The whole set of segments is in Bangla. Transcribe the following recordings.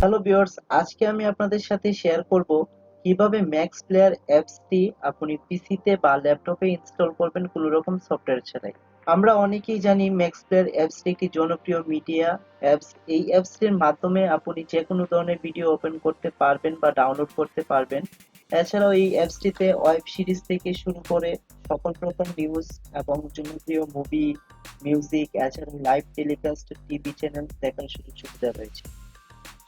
হ্যালো ভিউয়ার্স, আজকে আমি আপনাদের সাথে শেয়ার করব কিভাবে ম্যাক্স প্লেয়ার অ্যাপসটি আপনি পিসিতে বা ল্যাপটপে ইনস্টল করবেন কোনো রকম সফটওয়্যার ছাড়াই। আমরা অনেকেই জানি ম্যাক্স প্লেয়ার অ্যাপসটি একটি জনপ্রিয় মিডিয়া অ্যাপস। এই অ্যাপসটির মাধ্যমে আপনি যে কোনো ধরনের ভিডিও ওপেন করতে পারবেন বা ডাউনলোড করতে পারবেন। এছাড়াও এই অ্যাপসটিতে ওয়েব সিরিজ থেকে শুরু করে সকল প্রকার নিউজ এবং জনপ্রিয় মুভি, মিউজিক, এছাড়াও লাইভ টেলিকাস্ট টিভি চ্যানেল দেখার সুযোগ সুবিধা রয়েছে।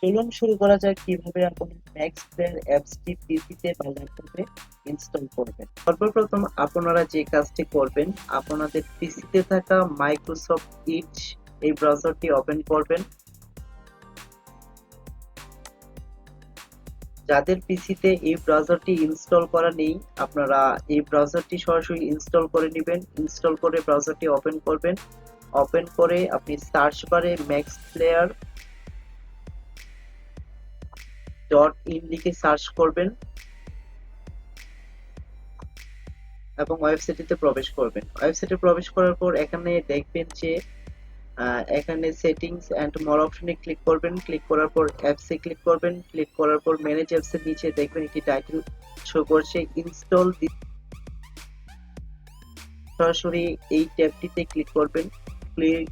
চলুন শুরু করা যাক কিভাবে আপনি ম্যাক্স প্লেয়ার অ্যাপসটি পিসিতে বা ল্যাপটপে ইনস্টল করবেন। সর্বপ্রথম আপনারা যে কাজটি করবেন, আপনাদের পিসিতে থাকা মাইক্রোসফট ইজ এই ব্রাউজারটি ওপেন করবেন। যাদের পিসিতে এই ব্রাউজারটি ইনস্টল করা নেই, আপনারা এই ব্রাউজারটি সরাসরি ইনস্টল করে নেবেন। ইনস্টল করে ব্রাউজারটি ওপেন করবেন। ওপেন করে আপনি সার্চ বারে ম্যাক্স প্লেয়ার .in লিখে সার্চ করবেন এবং ওয়েবসাইটটিতে প্রবেশ করবেন। ওয়েবসাইটে প্রবেশ করার পর এখানে দেখবেন যে এখানে সেটিংস এন্ড মোর অপশনে ক্লিক করবেন। ক্লিক করার পর অ্যাপসে ক্লিক করবেন। ক্লিক করার পর ম্যানেজ অ্যাপস এর নিচে দেখবেন একটি টাইটেল শো করছে ইনস্টল। সরাসরি এই ট্যাবটিতে ক্লিক করবেন। ক্লিক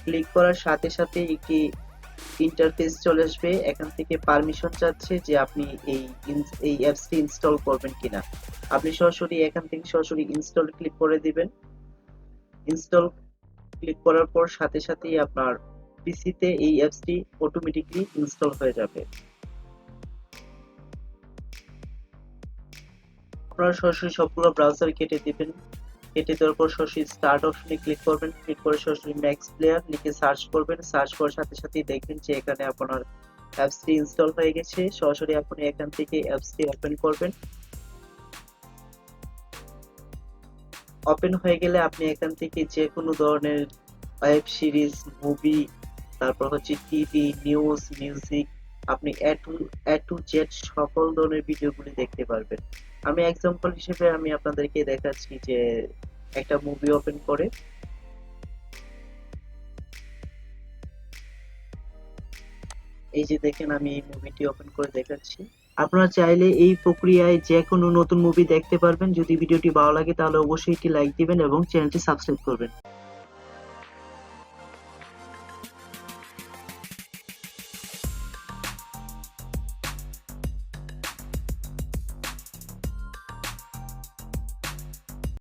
ক্লিক করার সাথে সাথে একটি ইন্টারফেস চলে আসবে। এখান থেকে পারমিশন চাচ্ছে যে আপনি এই অ্যাপসটি ইনস্টল করবেন কিনা। আপনি সরাসরি এখান থেকে সরাসরি ইনস্টল ক্লিক করে দিবেন। ইনস্টল ক্লিক করার পর সাথে সাথেই আপনার পিসিতে এই অ্যাপসটি অটোমেটিকলি ইনস্টল হয়ে যাবে। আপনারা সরাসরি সবগুলো ব্রাউজার কেটে দিবেন। কেটে দেওয়ার পর সরাসরি স্টার্ট অপশনে ক্লিক করবেন। ক্লিক করে সরাসরি ম্যাক্স প্লেয়ার লিখে সার্চ করবেন। সার্চ করার সাথে সাথেই দেখবেন যে এখানে আপনার অ্যাপসটি ইনস্টল হয়ে গেছে। সরাসরি আপনি এখান থেকে অ্যাপসটি ওপেন করবেন। ওপেন হয়ে গেলে আপনি এখান থেকে যে কোনো ধরনের ওয়েব সিরিজ, মুভি, তারপর হচ্ছে টিভি, নিউজ, মিউজিক, আপনি এ টু জেড সকল ধরনের ভিডিওগুলি দেখতে পারবেন। আমি এক্সাম্পল হিসেবে আমি আপনাদেরকে দেখাচ্ছি যে একটা মুভি ওপেন করে এই যে দেখেন আমি এই মুভিটি ওপেন করে দেখাচ্ছি। আপনারা চাইলে এই প্রক্রিয়ায় যে কোনো নতুন মুভি দেখতে পারবেন। যদি ভিডিওটি ভালো লাগে তাহলে অবশ্যই একটি লাইক দিবেন এবং চ্যানেলটি সাবস্ক্রাইব করবেন।